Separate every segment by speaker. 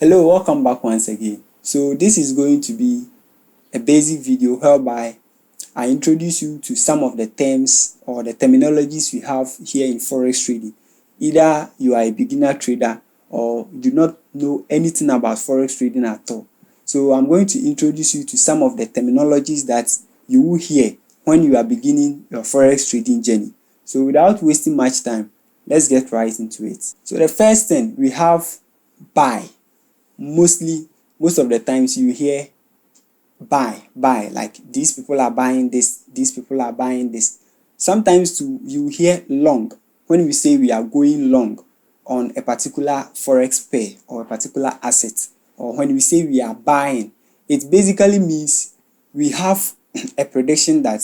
Speaker 1: Hello, welcome back once again. So this is going to be a basic video whereby I introduce you to some of the terms or the terminologies we have here in forex trading. Either you are a beginner trader or do not know anything about forex trading at all. So I'm going to introduce you to some of the terminologies that you will hear when you are beginning your forex trading journey. So without wasting much time, let's get right into it. So the first thing we have buy. Most of the times you hear buy, like these people are buying this, these people are buying this. Sometimes too you hear long when we say we are going long on a particular forex pair or a particular asset, or when we say we are buying, it basically means we have a prediction that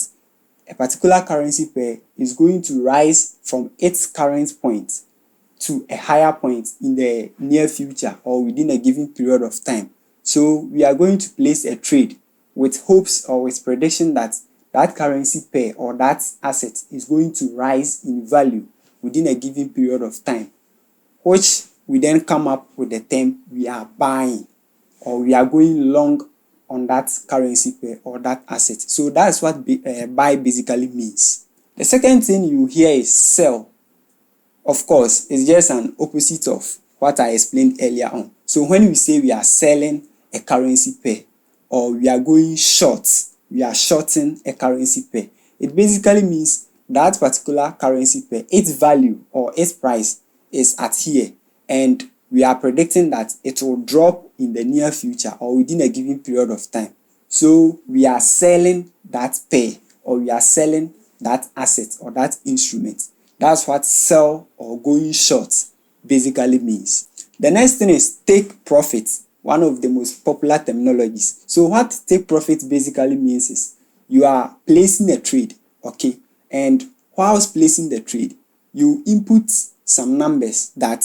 Speaker 1: a particular currency pair is going to rise from its current point to a higher point in the near future or within a given period of time. So we are going to place a trade with hopes or with prediction that that currency pair or that asset is going to rise in value within a given period of time, which we then come up with the term we are buying or we are going long on that currency pair or that asset. So that's what buy basically means. The second thing you hear is sell. Of course, it's just an opposite of what I explained earlier on. So when we say we are selling a currency pair or we are going short, we are shorting a currency pair, it basically means that particular currency pair, its value or its price is at here, and we are predicting that it will drop in the near future or within a given period of time. So we are selling that pair or we are selling that asset or that instrument. That's what sell or going short basically means. The next thing is take profit, one of the most popular terminologies. So what take profit basically means is you are placing a trade, okay? And whilst placing the trade, you input some numbers that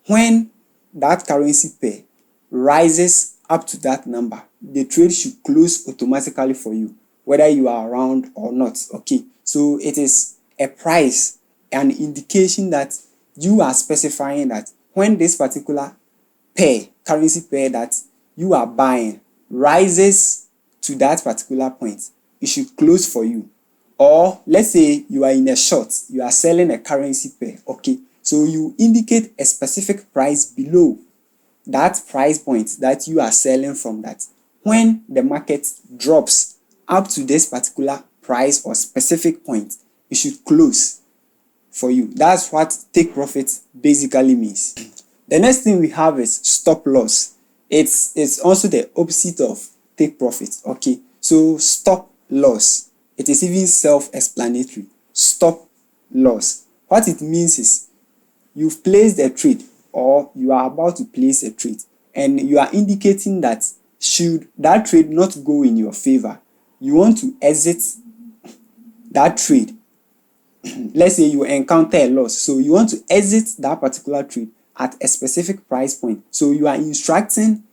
Speaker 1: when that currency pair rises up to that number, the trade should close automatically for you, whether you are around or not, okay? So it is a price, an indication that you are specifying that when this particular pair, currency pair that you are buying rises to that particular point, it should close for you. Or let's say you are in a short, you are selling a currency pair, okay? So you indicate a specific price below that price point that you are selling from, that when the market drops up to this particular price or specific point, it should close for you. That's what take profit basically means. The next thing we have is stop loss. It's also the opposite of take profit, okay? So stop loss, it is even self-explanatory. Stop loss, what it means is you've placed a trade or you are about to place a trade and you are indicating that should that trade not go in your favor, you want to exit that trade. Let's say you encounter a loss, so you want to exit that particular trade at a specific price point. So you are instructing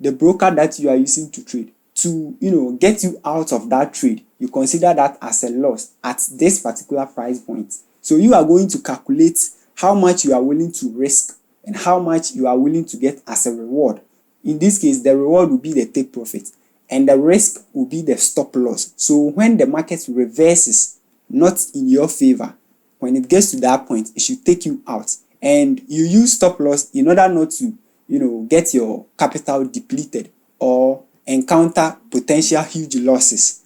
Speaker 1: the broker that you are using to trade to get you out of that trade. You consider that as a loss at this particular price point. So you are going to calculate how much you are willing to risk and how much you are willing to get as a reward. In this case, the reward will be the take profit and the risk will be the stop loss. So when the market reverses not in your favor, when it gets to that point, it should take you out, and you use stop loss in order not to get your capital depleted or encounter potential huge losses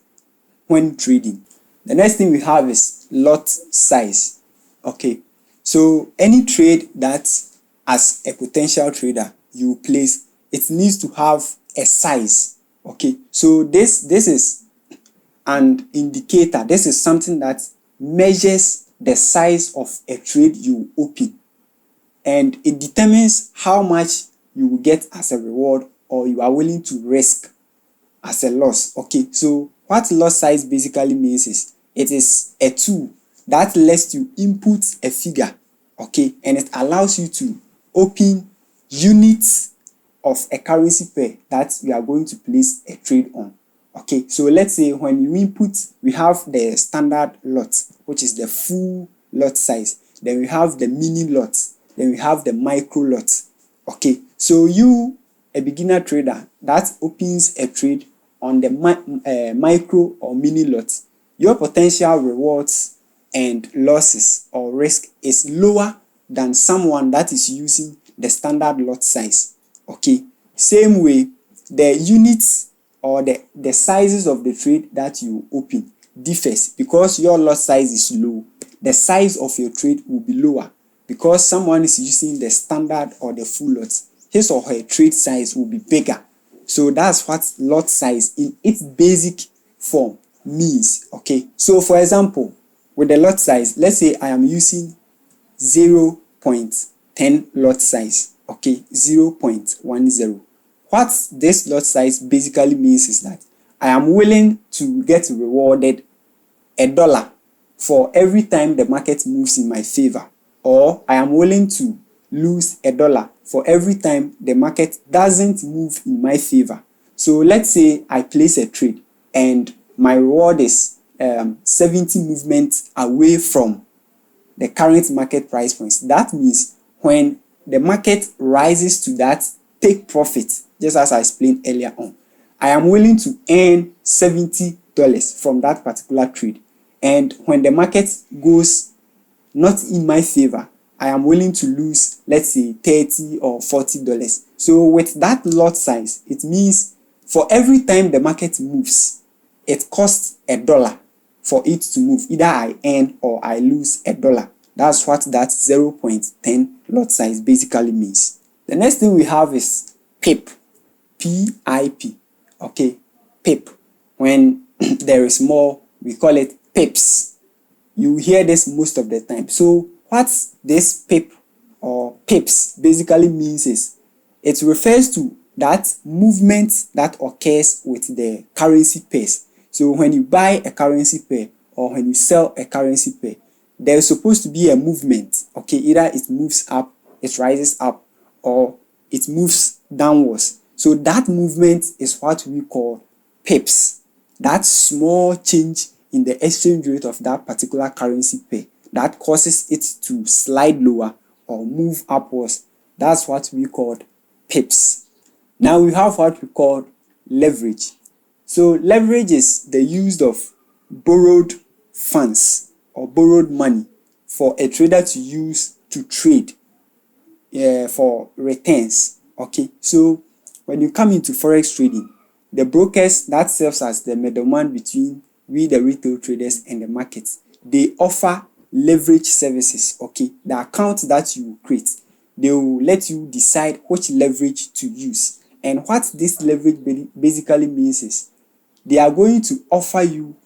Speaker 1: when trading. The next thing we have is lot size, okay? So any trade that as a potential trader you place, it needs to have a size, okay? So this is an indicator. This is something that measures the size of a trade you open, and it determines how much you will get as a reward or you are willing to risk as a loss, okay? So what lot size basically means is it is a tool that lets you input a figure, okay, and it allows you to open units of a currency pair that you are going to place a trade on. Okay, so let's say when you input, we have the standard lot, which is the full lot size. Then we have the mini lot. Then we have the micro lot. Okay, so you a beginner trader that opens a trade on the micro or mini lot, your potential rewards and losses or risk is lower than someone that is using the standard lot size. Okay, same way, the units or the sizes of the trade that you open differs. Because your lot size is low, the size of your trade will be lower. Because someone is using the standard or the full lot, his or her trade size will be bigger. So that's what lot size in its basic form means. Okay, so for example, with the lot size, let's say I am using 0.10 lot size. Okay, 0.10. What this lot size basically means is that I am willing to get rewarded $1 for every time the market moves in my favor, or I am willing to lose $1 for every time the market doesn't move in my favor. So let's say I place a trade and my reward is 70 movements away from the current market price points. That means when the market rises to that take profit, just as I explained earlier on, I am willing to earn $70 from that particular trade. And when the market goes not in my favor, I am willing to lose, let's say, $30 or $40. So with that lot size, it means for every time the market moves, it costs $1 for it to move. Either I earn or I lose $1. That's what that 0.10 lot size basically means. The next thing we have is PIP. P-I-P. Okay, PIP. When there is more, we call it pips. You hear this most of the time. So what this PIP or pips basically means is it refers to that movement that occurs with the currency pairs. So when you buy a currency pair or when you sell a currency pair, there is supposed to be a movement. Okay, either it moves up, it rises up, or it moves downwards. So that movement is what we call pips. That small change in the exchange rate of that particular currency pair that causes it to slide lower or move upwards. That's what we call pips. Now we have what we call leverage. So leverage is the use of borrowed funds or borrowed money for a trader to use to trade for returns. Okay, so when you come into forex trading, the brokers that serves as the middleman between we the retail traders and the markets, they offer leverage services. Okay, the account that you create, they will let you decide which leverage to use. And what this leverage basically means is they are going to offer you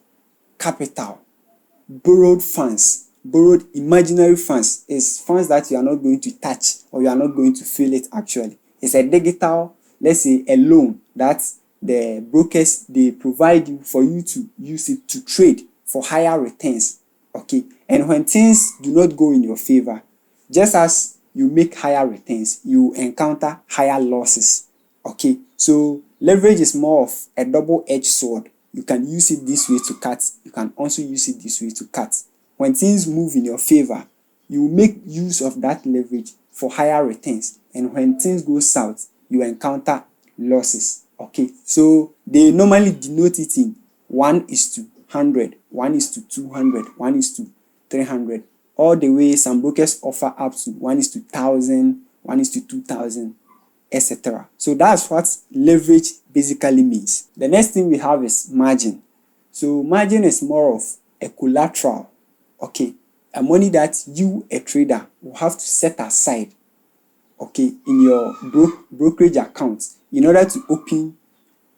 Speaker 1: capital, borrowed funds. Borrowed imaginary funds is funds that you are not going to touch or you are not going to feel it actually. It's a digital, let's say, a loan that the brokers, they provide you for you to use it to trade for higher returns. Okay, and when things do not go in your favor, just as you make higher returns, you encounter higher losses. Okay, so leverage is more of a double-edged sword. You can use it this way to cut, you can also use it this way to cut. When things move in your favor, you make use of that leverage for higher returns, and when things go south, you encounter losses. Okay, so they normally denote it in 1:100, 1:200, 1:300, all the way some brokers offer up to 1:1000, 1:2000, etc. So that's what leverage basically means. The next thing we have is margin. So margin is more of a collateral. Okay, a money that you, a trader, will have to set aside, okay, in your brokerage account in order to open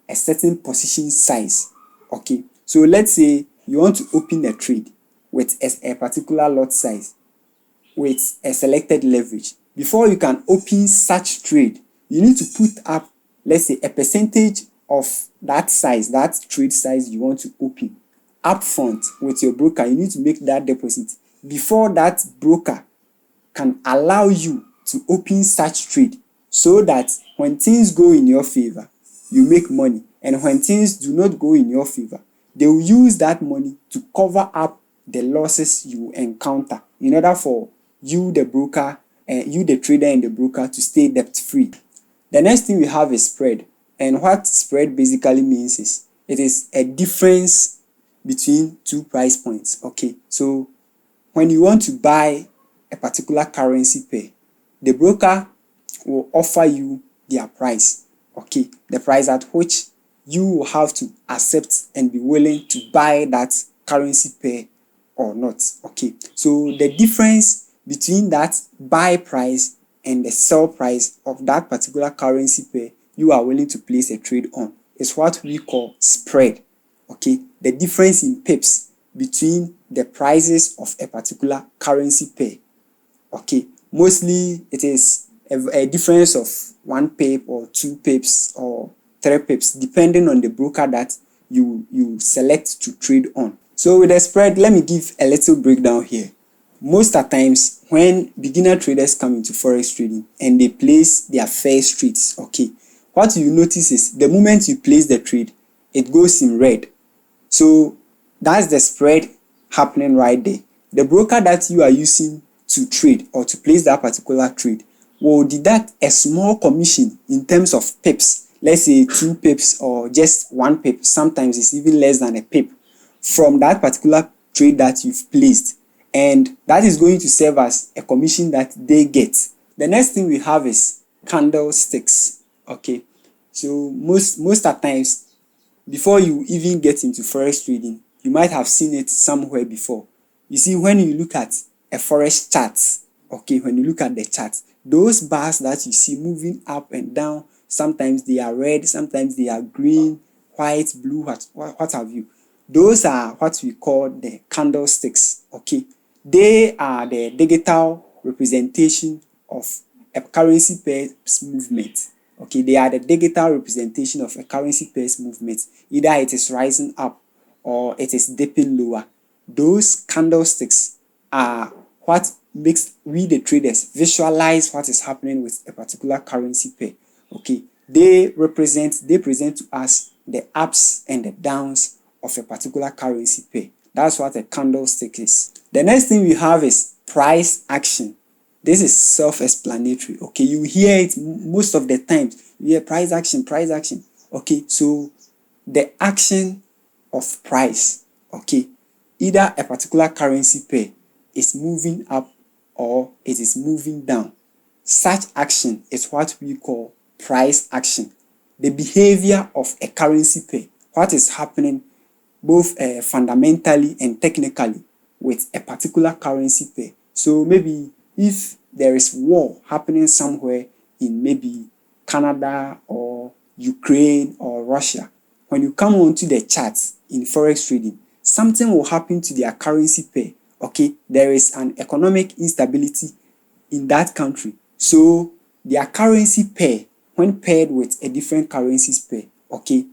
Speaker 1: a certain position size. Okay, so let's say you want to open a trade with a particular lot size with a selected leverage. Before you can open such trade, you need to put up, let's say, a percentage of that size, that trade size you want to open upfront with your broker. You need to make that deposit before that broker can allow you to open such trade, so that when things go in your favor, you make money, and when things do not go in your favor, they will use that money to cover up the losses you encounter in order for you, the broker, you, the trader, and the broker to stay debt free. The next thing we have is spread. And what spread basically means is it is a difference between two price points. Okay, so when you want to buy a particular currency pair, the broker will offer you their price. Okay, the price at which you will have to accept and be willing to buy that currency pair or not. Okay, so the difference between that buy price and the sell price of that particular currency pair you are willing to place a trade on is what we call spread. Okay, the difference in pips between the prices of a particular currency pair. Okay, mostly it is a difference of 1 pip or 2 pips or 3 pips depending on the broker that you select to trade on. So with the spread, let me give a little breakdown here. Most of the times when beginner traders come into forex trading and they place their first trades, okay, what you notice is the moment you place the trade, it goes in red. So that's the spread happening right there. The broker that you are using to trade or to place that particular trade will deduct a small commission in terms of pips, let's say 2 pips or just 1 pip, sometimes it's even less than a pip, from that particular trade that you've placed, and that is going to serve as a commission that they get. The next thing we have is candlesticks. Okay, so most of times before you even get into forex trading, you might have seen it somewhere before. You see, when you look at a forex chart, okay, when you look at the chart, those bars that you see moving up and down, sometimes they are red, sometimes they are green, white, blue, what have you. Those are what we call the candlesticks. Okay, they are the digital representation of a currency pair's movement. Okay, they are the digital representation of a currency pair's movement. Either it is rising up or it is dipping lower. Those candlesticks are what makes we the traders visualize what is happening with a particular currency pair. Okay, they present to us the ups and the downs of a particular currency pair. That's what a candlestick is. The next thing we have is price action. This is self-explanatory. Okay, you hear it most of the times. You hear price action, price action. Okay, so the action of price. Okay, either a particular currency pair is moving up or it is moving down. Such action is what we call price action. The behavior of a currency pair, what is happening both fundamentally and technically with a particular currency pair. So maybe if there is war happening somewhere in maybe Canada or Ukraine or Russia, when you come onto the charts in forex trading, something will happen to their currency pair. Okay, there is an economic instability in that country. So their currency pair, when paired with a different currency pair, okay,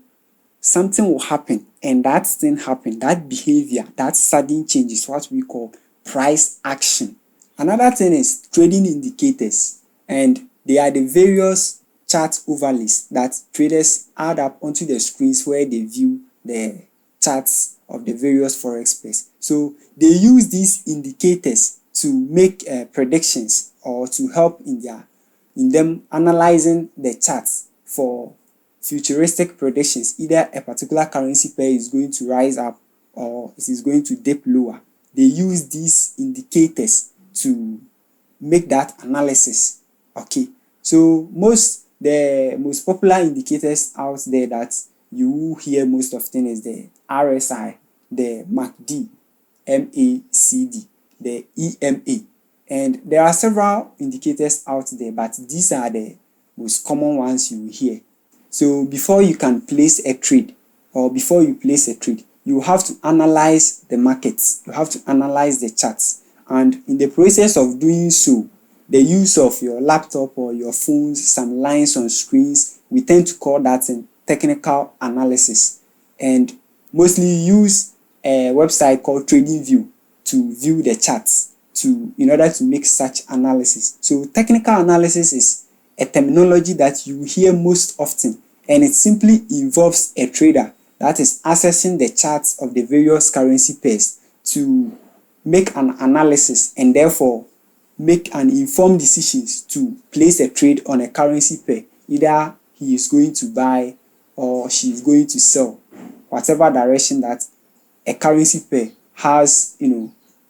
Speaker 1: something will happen, and that thing happen, that behavior, that sudden change is what we call price action. Another thing is trading indicators, and they are the various chart overlays that traders add up onto the screens where they view the charts of the various forex pairs. So they use these indicators to make predictions or to help in them analyzing the charts for futuristic predictions. Either a particular currency pair is going to rise up or it is going to dip lower. They use these indicators to make that analysis. Okay, so the most popular indicators out there that you hear most often is the RSI, the MACD, MACD, the EMA, and there are several indicators out there, but these are the most common ones you hear. So before you can place a trade, or before you place a trade, you have to analyze the markets, you have to analyze the charts, and in the process of doing so, the use of your laptop or your phones, some lines on screens, we tend to call that in technical analysis, and mostly use a website called TradingView to view the charts in order to make such analysis. So technical analysis is a terminology that you hear most often, and it simply involves a trader that is accessing the charts of the various currency pairs to make an analysis and therefore make an informed decisions to place a trade on a currency pair, Either he is going to buy or she is going to sell, whatever direction that a currency pair has,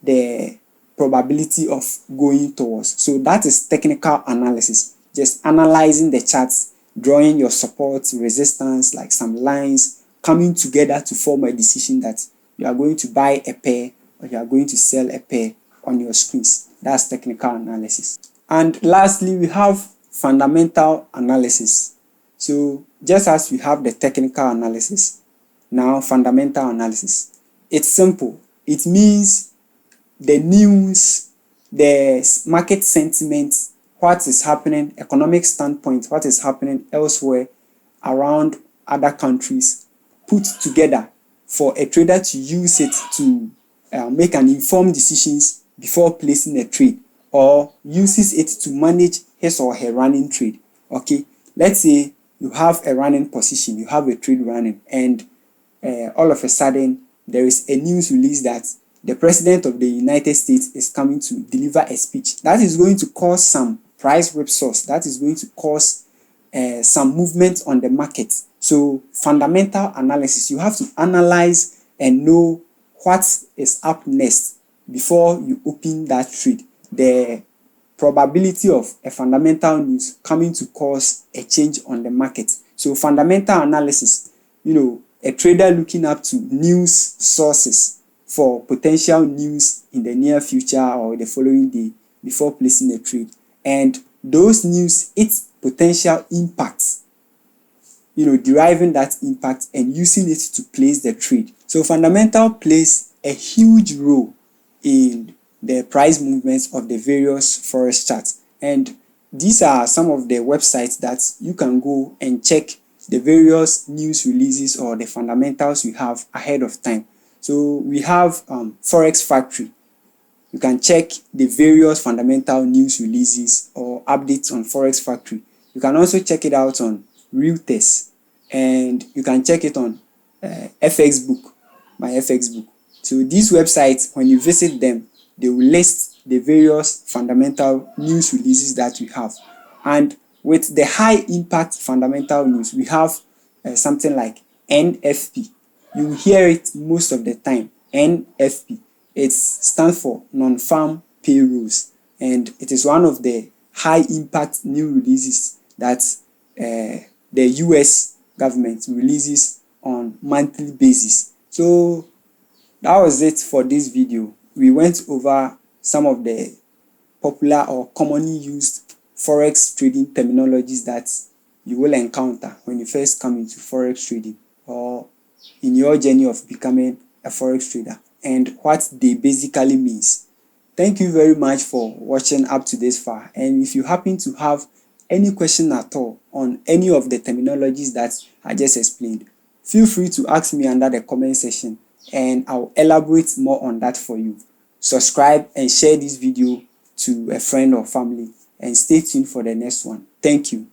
Speaker 1: the probability of going towards. So that is technical analysis, just analyzing the charts, drawing your support, resistance, like some lines coming together to form a decision that you are going to buy a pair or you are going to sell a pair on your screens. That's technical analysis. And lastly, we have fundamental analysis. So just as we have the technical analysis, now fundamental analysis. It's simple. It means the news, the market sentiment, what is happening, economic standpoint, what is happening elsewhere around other countries, put together for a trader to use it to make an informed decisions before placing a trade, or uses it to manage his or her running trade. Okay, let's say you have a running position, you have a trade running, and all of a sudden there is a news release that the president of the United States is coming to deliver a speech. That is going to cause some price whipsaws. That is going to cause some movement on the market. So fundamental analysis, you have to analyze and know what is up next before you open that trade. The probability of a fundamental news coming to cause a change on the market. So fundamental analysis, a trader looking up to news sources for potential news in the near future or the following day before placing a trade, and those news, its potential impacts, deriving that impact and using it to place the trade. So fundamental plays a huge role in the price movements of the various forex charts, and these are some of the websites that you can go and check the various news releases or the fundamentals we have ahead of time. So we have Forex Factory. You can check the various fundamental news releases or updates on Forex Factory. You can also check it out on Reuters, and you can check it on FX Book, my FX Book. So these websites, when you visit them, they will list the various fundamental news releases that we have. And with the high impact fundamental news, we have something like NFP. You will hear it most of the time. NFP. It stands for non-farm payrolls, and it is one of the high impact new releases that the US government releases on monthly basis. So that was it for this video. We went over some of the popular or commonly used forex trading terminologies that you will encounter when you first come into forex trading or in your journey of becoming a forex trader, and what they basically means. Thank you very much for watching up to this far, and if you happen to have any question at all on any of the terminologies that I just explained, feel free to ask me under the comment section and I'll elaborate more on that for you. Subscribe and share this video to a friend or family, and stay tuned for the next one. Thank you.